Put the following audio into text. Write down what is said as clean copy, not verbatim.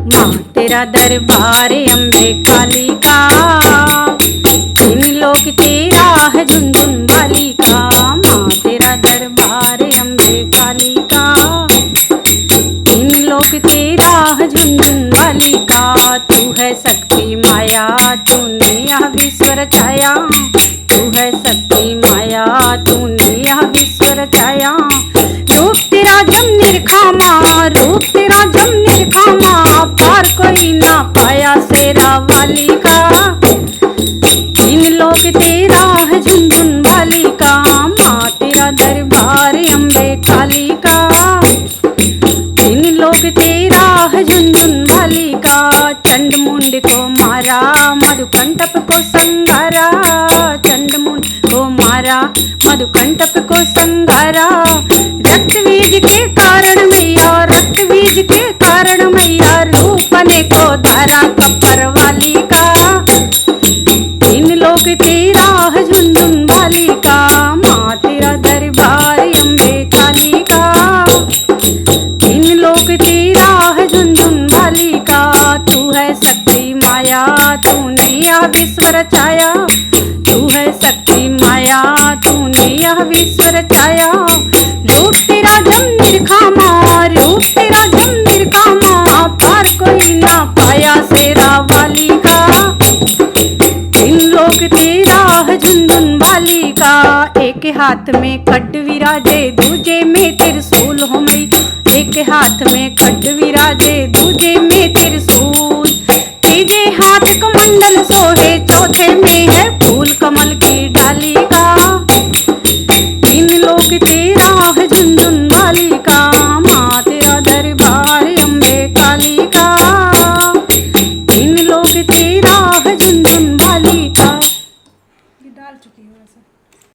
माँ तेरा दरबार अम्बे काली का, तीन लोक तेरा है झुनझुन वाली का। माँ तेरा दरबार अम्बे काली का, तीन लोक तेरा है झुनझुन वाली का। तू है शक्ति माया तूने यह विश्व रचाया, तू है शक्ति माया तूने यह विश्व रचाया। रूप तेरा जम निरखामा, रूप तेरा जम निरखामा, पार कोई ना पाया शेरा वाली का। तीन लोक तेरा है झुनझुन वाली का, माँ तेरा दरबार अम्बे काली का। तीन लोक तेरा है झुनझुन वाली का। चंड मुंड को मारा मधुकंटप को संगारा, चंड मुंड को मारा मधुकंटप को संगारा। रक्त बीज के कारण मैया, रक्त बीज के कारण मैया, रूपने को धारा कपर वाली का। तीन लोक तेरा है झुनझुन वाली का, माँ तेरा दरबार अम्बे काली का। तीन लोक तेरा है झुनझुन वाली का। तू है शक्ति माया तूने यह विश्व रचाया, तू है शक्ति माया तूने यह विश्व रचाया। रूप तेरा जम निरखामा, रूप तेरा जम निरखामा, पार कोई ना पाया शेरा वाली का। तीन लोक तेरा है झुनझुन वाली का। एक हाथ में खड्ग विराजे दूजे में त्रिशूल हो मई, एक हाथ में खड्ग विराजे दूजे में त्रिशूल। तीजे हाथ कमंडल सोहे, चौथे में है फूल कमल की डाली का। तीन लोक तेरा है झुनझुन वाली का, माँ तेरा दरबार अम्बे काली का। तीन लोक तेरा है झुनझुन वाली का। ये डाल चुकी हूँ ऐसा।